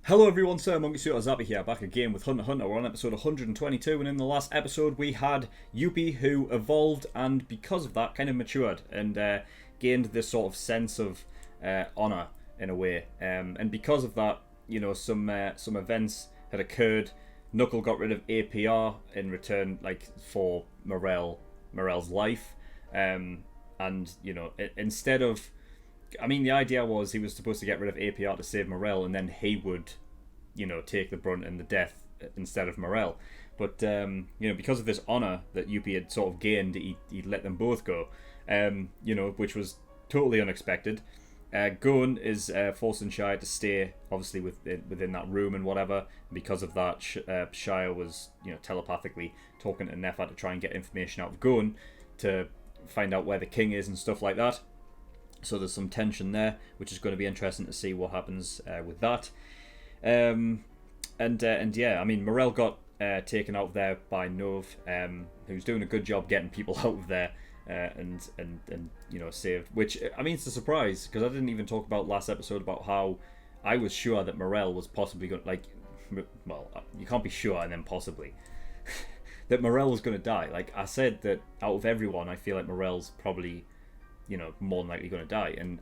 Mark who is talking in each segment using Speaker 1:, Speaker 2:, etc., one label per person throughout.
Speaker 1: Hello everyone, SirMonkeySuit Zabi here, back again with Hunter x Hunter. We're on episode 122, and in the last episode we had Yuppie, who evolved and because of that kind of matured and gained this sort of sense of honour in a way. And because of that, some events had occurred. Knuckle got rid of APR in return, like for Morel's life, and instead of the idea was he was supposed to get rid of APR to save Morel, and then he would, take the brunt and the death instead of Morel. But because of this honor that Yuppie had sort of gained, he let them both go. Which was totally unexpected. Gon is forcing Shire to stay, obviously within that room and whatever. Because of that, Shire was telepathically talking to Nefer to try and get information out of Gon to find out where the king is and stuff like that. So there's some tension there, which is going to be interesting to see what happens with that. Morel got taken out of there by Nov, who's doing a good job getting people out of there and saved. Which, it's a surprise, because I didn't even talk about last episode about how I was sure that Morel was possibly going to, you can't be sure and then possibly. That Morel was going to die. Like, I said that out of everyone, I feel like Morel's probably more than likely going to die, and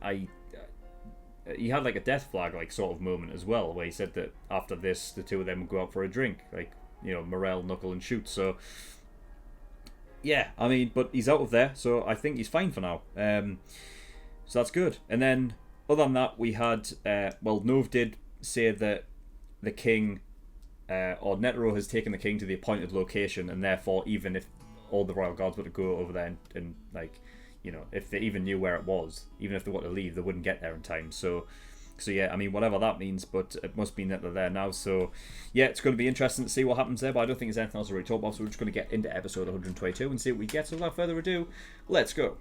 Speaker 1: he had like a death flag like sort of moment as well, where he said that after this the two of them would go out for a drink, like Morel, Knuckle and Shoot. So yeah, but he's out of there, so I think he's fine for now. So that's good. And then other than that, we had Nov did say that the king or Netero has taken the king to the appointed location, and therefore even if all the royal guards were to go over there and if they even knew where it was, even if they wanted to leave, they wouldn't get there in time. So yeah, whatever that means, but it must mean that they're there now. So yeah, it's going to be interesting to see what happens there, but I don't think there's anything else to really talk about, so we're just going to get into episode 122 and see what we get. So without further ado, let's go.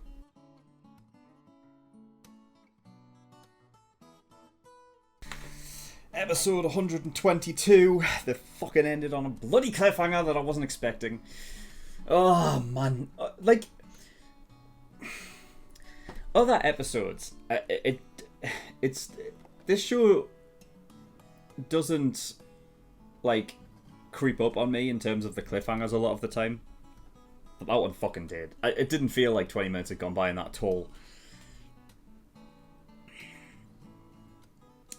Speaker 1: Episode 122, the fucking ended on a bloody cliffhanger that I wasn't expecting. Oh man, other episodes, it's this show doesn't creep up on me in terms of the cliffhangers a lot of the time, but that one fucking did. It didn't feel like 20 minutes had gone by in that at all.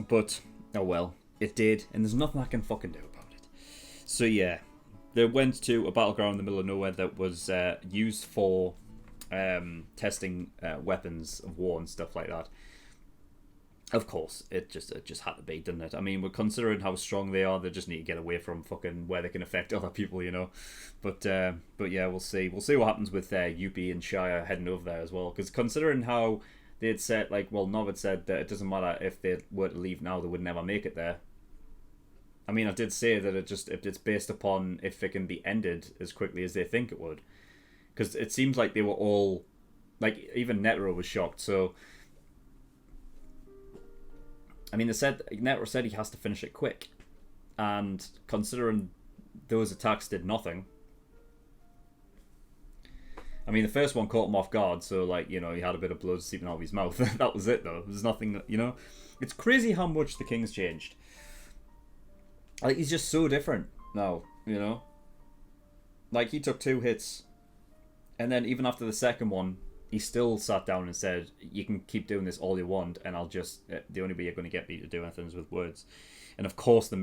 Speaker 1: But oh well, it did, and there's nothing I can fucking do about it. So yeah, they went to a battleground in the middle of nowhere that was used for testing weapons of war and stuff like that. Of course, it just had to be, didn't it? We're considering how strong they are. They just need to get away from fucking where they can affect other people, But yeah, we'll see. We'll see what happens with Yuppie and Shire heading over there as well. Because considering how they had said, Nov had said that it doesn't matter if they were to leave now, they would never make it there. I did say that it's based upon if it can be ended as quickly as they think it would. Because it seems like they were all, even Netero was shocked. So, Netero said he has to finish it quick, and considering those attacks did nothing. The first one caught him off guard, so he had a bit of blood seeping out of his mouth. That was it, though. There's nothing, It's crazy how much the King's changed. He's just so different now, he took 2 hits. And then even after the second one, he still sat down and said, "You can keep doing this all you want, and I'll just the only way you're going to get me to do anything is with words." And of course, the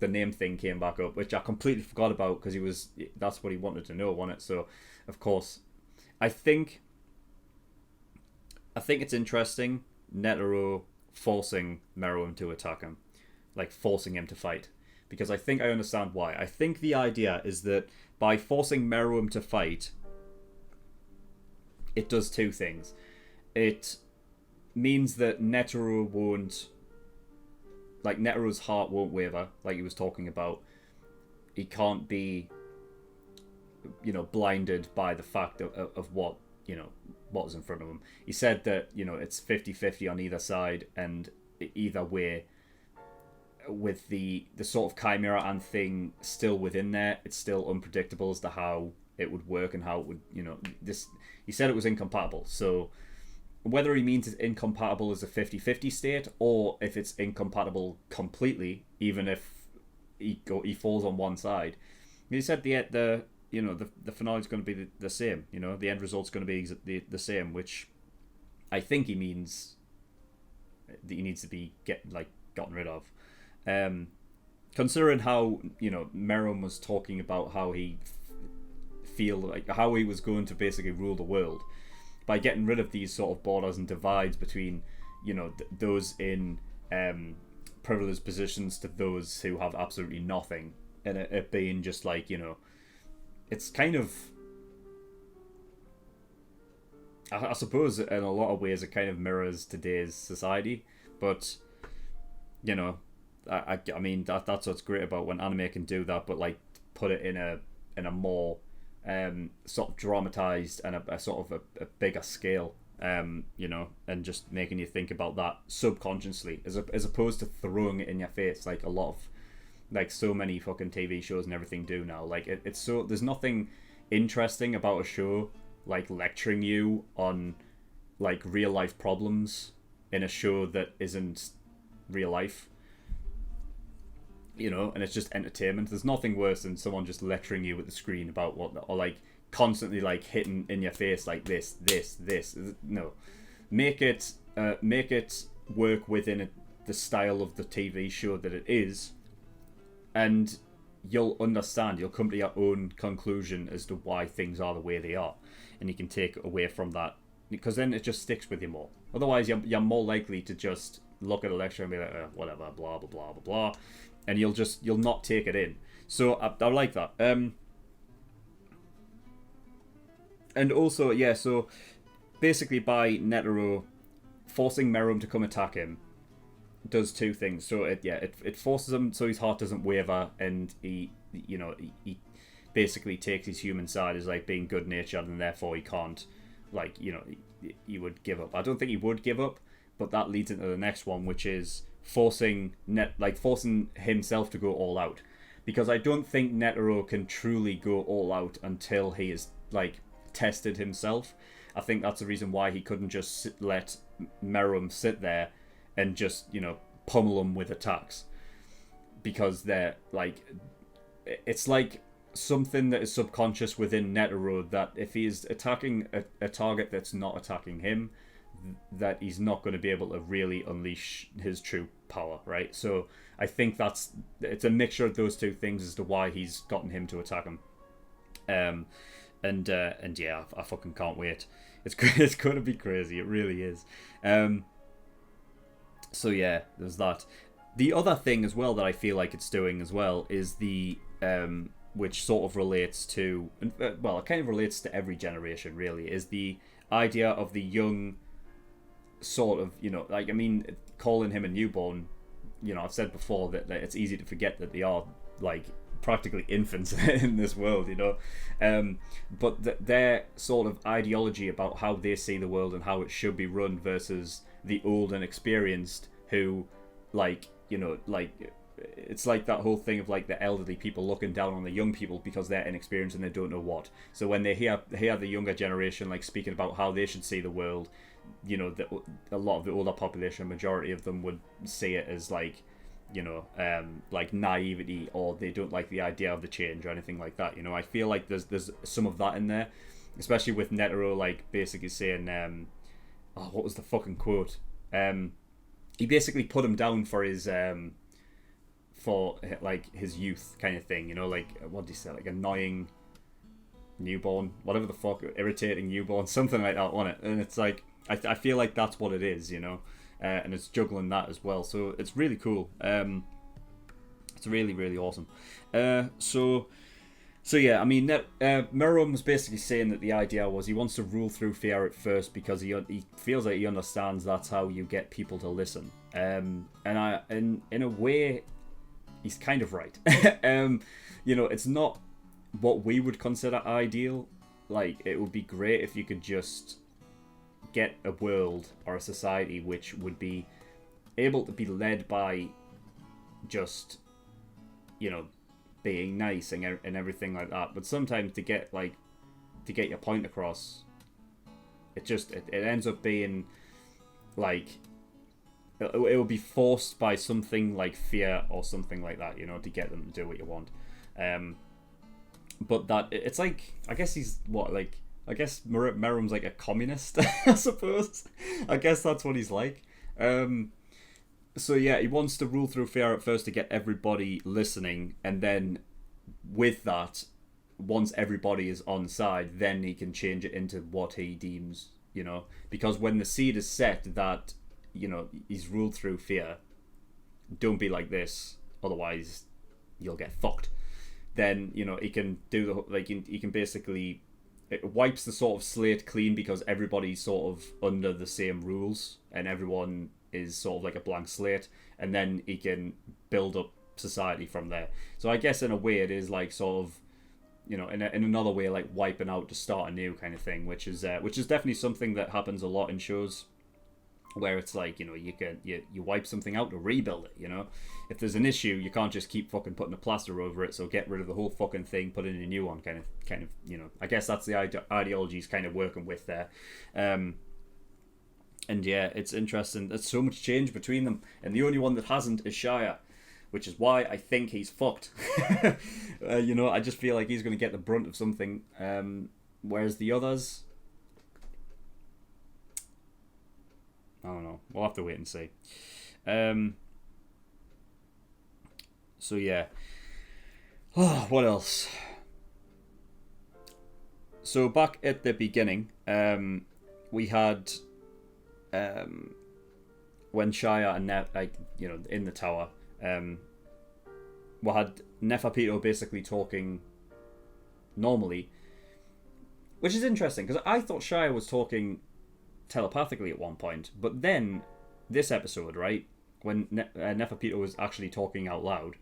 Speaker 1: name thing came back up, which I completely forgot about because that's what he wanted to know, wasn't it? So, of course, I think it's interesting, Netero forcing Meruem to attack him, forcing him to fight, because I think I understand why. I think the idea is that by forcing Meruem to fight, it does 2 things. It means that Netero won't... Netero's heart won't waver, like he was talking about. He can't be, blinded by the fact of what, what was in front of him. He said that, it's 50-50 on either side, and either way, with the sort of chimera and thing still within there, it's still unpredictable as to how it would work and how it would, this... He said it was incompatible, so whether he means it's incompatible as a 50-50 state, or if it's incompatible completely, even if he falls on one side. He said the finale is going to be the same. The end result's going to be the same, which I think he means that he needs to be gotten rid of. Considering how Meron was talking about how he feel like how he was going to basically rule the world by getting rid of these sort of borders and divides between those in privileged positions to those who have absolutely nothing, and it being just like it's kind of, I suppose in a lot of ways it kind of mirrors today's society, but I mean that's what's great about when anime can do that, but like put it in a more sort of dramatized and a sort of a bigger scale, and just making you think about that subconsciously as opposed to throwing it in your face like a lot of like so many fucking TV shows and everything do now. Like it's so, there's nothing interesting about a show like lecturing you on like real life problems in a show that isn't real life, and it's just entertainment. There's nothing worse than someone just lecturing you at the screen about what, or like constantly like hitting in your face like this. No, make it work within the style of the TV show that it is, and you'll understand. You'll come to your own conclusion as to why things are the way they are, and you can take away from that, because then it just sticks with you more. Otherwise, you're more likely to just look at a lecture and be like, whatever, blah blah blah blah blah, and you'll not take it in. So I like that. And also, yeah, so basically by Netero forcing Meruem to come attack him does two things. So it forces him so his heart doesn't waver, and he basically takes his human side as like being good natured, and therefore he can't, like, he would give up. I don't think he would give up, but that leads into the next one, which is forcing himself to go all out, because I don't think Netero can truly go all out until he is like tested himself. I think that's the reason why he couldn't just let Meruem sit there and just pummel him with attacks, because they're like, it's like something that is subconscious within Netero, that if he's attacking a target that's not attacking him, that he's not going to be able to really unleash his true power, right? So I think it's a mixture of those two things as to why he's gotten him to attack him. And yeah, I fucking can't wait. It's going to be crazy. It really is. So yeah, there's that. The other thing as well that I feel like it's doing as well is the which sort of relates to, well, it kind of relates to every generation really, is the idea of the young sort of, like, I mean, calling him a newborn, I've said before that it's easy to forget that they are like practically infants in this world, but their sort of ideology about how they see the world and how it should be run versus the old and experienced who, like, it's like that whole thing of like the elderly people looking down on the young people because they're inexperienced and they don't know what. So when they hear the younger generation like speaking about how they should see the world, a lot of the older population, majority of them would see it as like, like naivety, or they don't like the idea of the change or anything like that. I feel like there's some of that in there, especially with Netero like basically saying, what was the fucking quote? He basically put him down for his for like his youth kind of thing, like, what did he say, like annoying newborn, whatever the fuck, irritating newborn, something like that, wasn't it? And it's like, I feel like that's what it is, and it's juggling that as well, so it's really cool. It's really, really awesome. So yeah, I mean, Meruem was basically saying that the idea was he wants to rule through fear at first because he feels like he understands that's how you get people to listen. And in a way, he's kind of right. It's not what we would consider ideal. Like, it would be great if you could just get a world or a society which would be able to be led by just, being nice and everything like that. But sometimes to get your point across, it ends up being like it will be forced by something like fear or something like that, to get them to do what you want. But that it's like, I guess he's what, like, I guess Merum's like a communist, I suppose. I guess that's what he's like. So yeah, he wants to rule through fear at first to get everybody listening, and then with that, once everybody is on side, then he can change it into what he deems, because when the seed is set that, he's ruled through fear, don't be like this, otherwise you'll get fucked. Then, he can do the, like, he can basically, it wipes the sort of slate clean because everybody's sort of under the same rules and everyone is sort of like a blank slate, and then he can build up society from there. So I guess in a way it is like sort of, in another way, like wiping out to start anew kind of thing, which is definitely something that happens a lot in shows, where it's like, you wipe something out to rebuild it. If there's an issue, you can't just keep fucking putting a plaster over it, so get rid of the whole fucking thing, put in a new one, kind of I guess that's the ideology he's kind of working with there. And yeah, it's interesting. There's so much change between them, and the only one that hasn't is Shia, which is why I think he's fucked. I just feel like he's going to get the brunt of something, whereas the others, I don't know. We'll have to wait and see. So yeah. Oh, what else? So back at the beginning, we had when Shia and in the tower, we had Neferpito basically talking normally, which is interesting because I thought Shia was talking telepathically at one point, but then this episode, right, when Neferpito was actually talking out loud,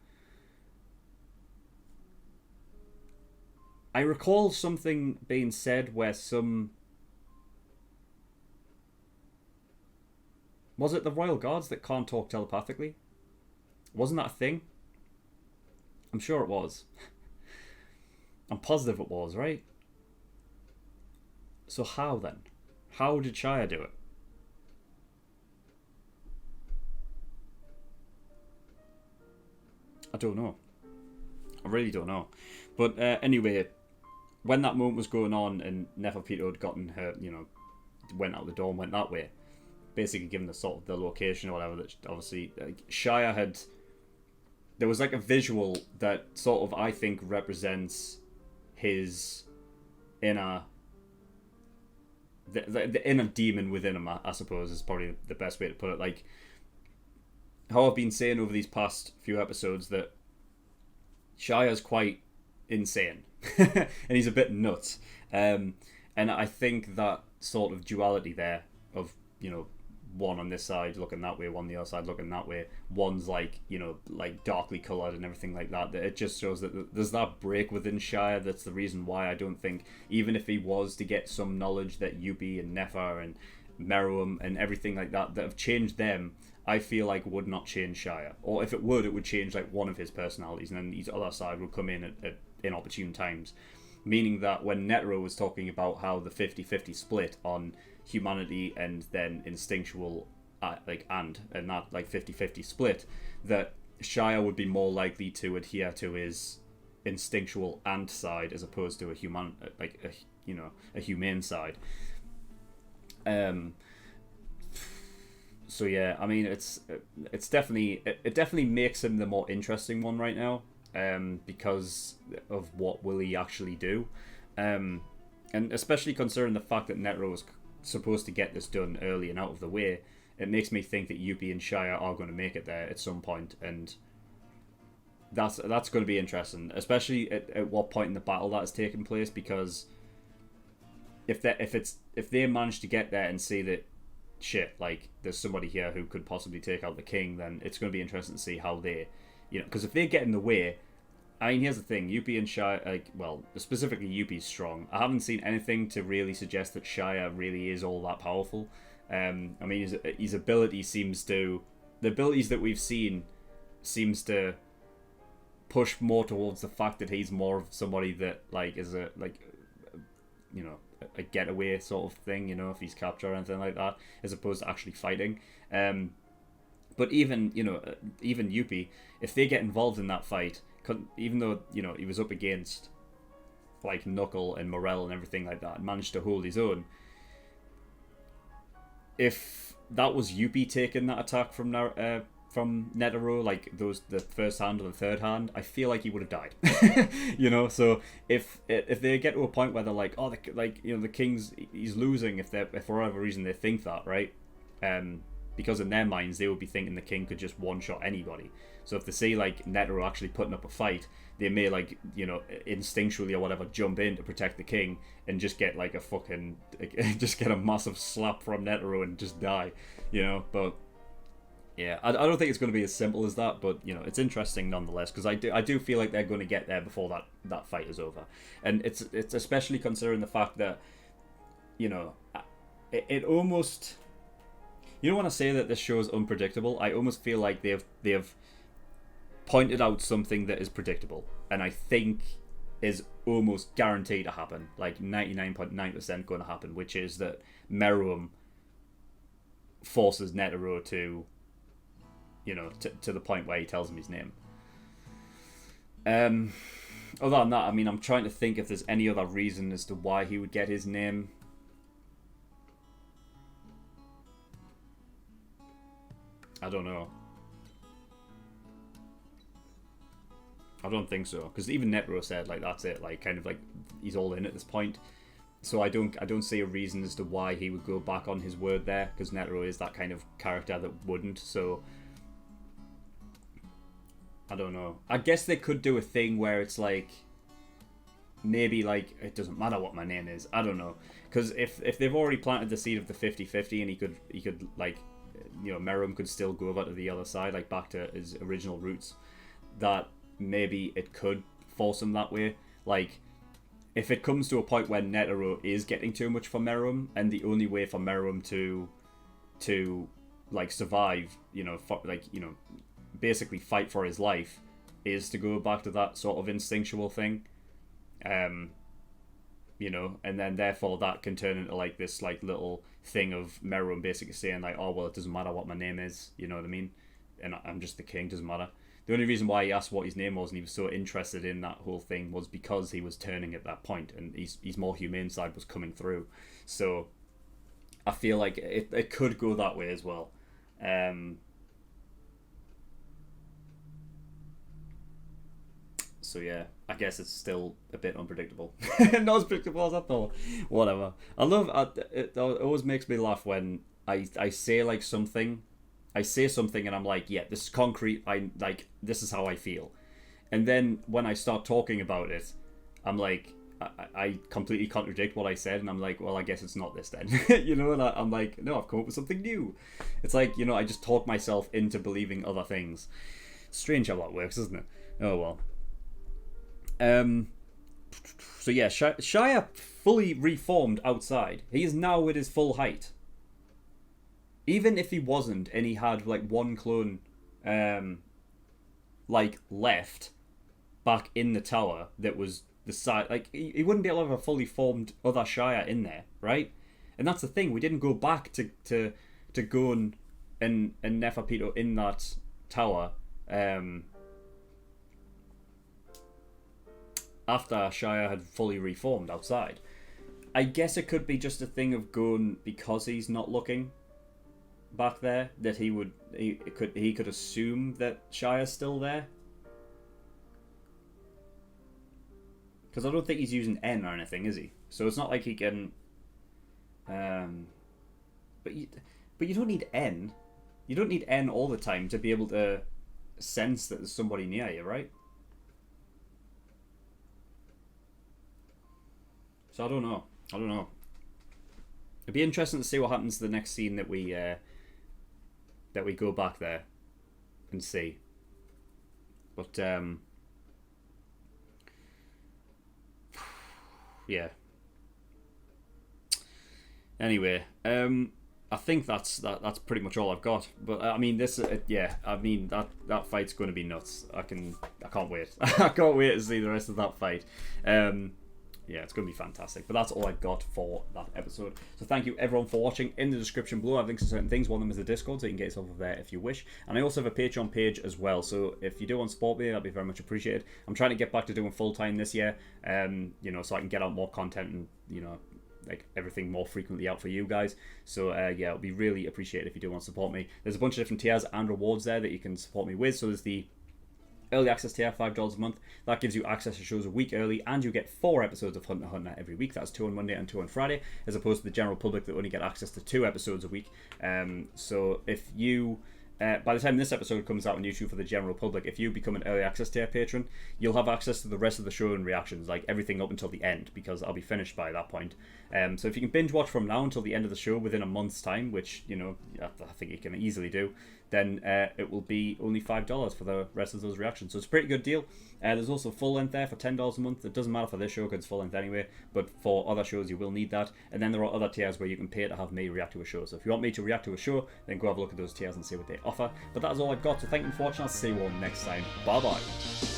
Speaker 1: I recall something being said where was it the royal guards that can't talk telepathically? Wasn't that a thing? I'm sure it was. I'm positive it was, right? So how then? How did Shia do it? I don't know. I really don't know. But anyway, when that moment was going on and Neferpito had gotten her, went out the door and went that way, basically given the sort of the location or whatever, that obviously Shia had, there was like a visual that sort of, I think, represents his inner, the inner demon within him, I suppose, is probably the best way to put it. Like how I've been saying over these past few episodes that Shia's quite insane and he's a bit nuts, and I think that sort of duality there of, one on this side looking that way, one on the other side looking that way, one's like, like darkly coloured and everything like that, that it just shows that there's that break within Shia. That's the reason why I don't think, even if he was to get some knowledge that Yuppie and Nefer and Meruem and everything like that have changed them, I feel like would not change Shia. Or if it would change like one of his personalities, and then his other side would come in at inopportune times. Meaning that when Netero was talking about how the 50-50 split on humanity and then instinctual, and that like 50-50 split, that Shia would be more likely to adhere to his instinctual ant side as opposed to a human, a humane side. So yeah, I mean, it's definitely, it definitely makes him the more interesting one right now, because of what will he actually do, and especially considering the fact that Netero was supposed to get this done early and out of the way, it makes me think that Yuppie and Shia are going to make it there at some point, and that's going to be interesting, especially at what point in the battle that is taking place, because if they manage to get there and see that shit, like there's somebody here who could possibly take out the king, then it's going to be interesting to see how they, because if they get in the way, I mean, here's the thing, Yuppie and Shia, specifically Yuppie's strong. I haven't seen anything to really suggest that Shia really is all that powerful. I mean, his ability the abilities that we've seen seems to push more towards the fact that he's more of somebody that, like, is a getaway sort of thing, if he's captured or anything like that, as opposed to actually fighting. But even even Yuppie, if they get involved in that fight, even though he was up against like Knuckle and Morel and everything like that, and managed to hold his own. If that was Yuppie taking that attack from Netero, like the first hand or the third hand, I feel like he would have died. So if they get to a point where they're like, oh, the king's he's losing, if for whatever reason they think that, right? Because in their minds they would be thinking the king could just one shot anybody. So if they see like Netero actually putting up a fight, they may like instinctually or whatever jump in to protect the king and just get like a fucking just get a massive slap from Netero and just die, But yeah, I don't think it's going to be as simple as that, but it's interesting nonetheless, because I do feel like they're going to get there before that fight is over, and it's especially considering the fact that it almost. When I say that this show is unpredictable, I almost feel like they've pointed out something that is predictable, and I think is almost guaranteed to happen, like 99.9% going to happen, which is that Meruem forces Netero to, to the point where he tells him his name. Other than that, I mean, I'm trying to think if there's any other reason as to why he would get his name. I don't know. I don't think so, because even Netero said like that's it, like kind of like he's all in at this point. So I don't see a reason as to why he would go back on his word there, because Netero is that kind of character that wouldn't. So I don't know. I guess they could do a thing where it's like maybe like it doesn't matter what my name is. I don't know, because if they've already planted the seed of the 50-50 and he could like. Meruem could still go over to the other side, like back to his original roots, that maybe it could force him that way. Like, if it comes to a point where Netero is getting too much for Meruem, and the only way for Meruem to like survive, basically fight for his life, is to go back to that sort of instinctual thing, and then therefore that can turn into like this like little thing of Meruem basically saying like, oh well, it doesn't matter what my name is, you know what I mean, and I'm just the king, doesn't matter. The only reason why he asked what his name was and he was so interested in that whole thing was because he was turning at that point, and his more humane side was coming through. So I feel like it could go that way as well. So yeah, I guess it's still a bit unpredictable. Not as predictable as I thought. Whatever. It always makes me laugh when I say like something. I say something and I'm like, yeah, this is concrete. This is how I feel. And then when I start talking about it, I'm like, I completely contradict what I said, and I'm like, well, I guess it's not this then. And I'm like, no, I've come up with something new. It's like, I just talk myself into believing other things. Strange how that works, isn't it? Oh well. So yeah, Shia fully reformed outside. He is now at his full height. Even if he wasn't, and he had like one clone, like left back in the tower that was the side, like he wouldn't be able to have a fully formed other Shia in there, right? And that's the thing. We didn't go back to Gon and Neferpito in that tower. After Shia had fully reformed outside. I guess it could be just a thing of Gon, because he's not looking back there, that he could assume that Shia's still there. Because I don't think he's using N or anything, is he? So it's not like he can. But you don't need N. You don't need N all the time to be able to sense that there's somebody near you, right? So I don't know. It'd be interesting to see what happens to the next scene that we go back there and see. But yeah. Anyway, I think that's pretty much all I've got. But I mean, that fight's going to be nuts. I can't wait. I can't wait to see the rest of that fight. Yeah, it's going to be fantastic. But that's all I've got for that episode. So thank you everyone for watching. In the description below, I have links to certain things. One of them is the Discord, so you can get yourself over there if you wish. And I also have a Patreon page as well. So if you do want to support me, that'd be very much appreciated. I'm trying to get back to doing full-time this year, you know, so I can get out more content and, you know, like everything more frequently out for you guys. So yeah, it'll be really appreciated if you do want to support me. There's a bunch of different tiers and rewards there that you can support me with. So there's the early access tier, $5 a month. That gives you access to shows a week early, and you get 4 episodes of Hunter x Hunter every week. That's 2 on Monday and 2 on Friday, as opposed to the general public that only get access to 2 episodes a week. So if you by the time this episode comes out on YouTube for the general public, if you become an early access tier patron, you'll have access to the rest of the show and reactions, like everything up until the end, because I'll be finished by that point. So if you can binge watch from now until the end of the show within a month's time, which, you know, I think you can easily do, then it will be only $5 for the rest of those reactions. So it's a pretty good deal. There's also full length there for $10 a month. It doesn't matter for this show because it's full length anyway, but for other shows you will need that. And then there are other tiers where you can pay to have me react to a show. So if you want me to react to a show, then go have a look at those tiers and see what they offer. But that is all I've got. So thank you for watching. I'll see you all next time. Bye bye.